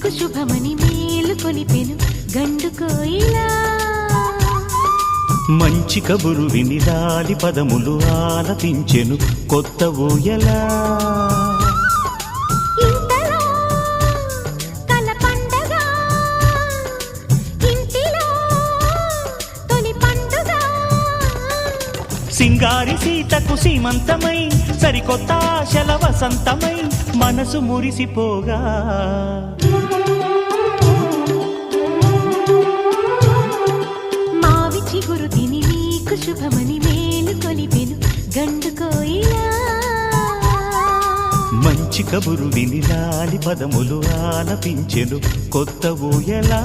నీకు శుభమని మేలు కొలిపెను గండు కోయిలా మంచి కబురు విని లాలి పదములు ఆలపించెను కొత్త ఊయలా సింగారి సీతకు సీమంతమై సరికొత్త ఆశల వసంతమై మనసు మురిసిపోగా మావి చిగురు తిని నీకు శుభమని మేలు కొలిపెను గండు కోయిలా మంచి కబురు విని లాలి పదములు ఆలపించెను కొత్త ఊయలా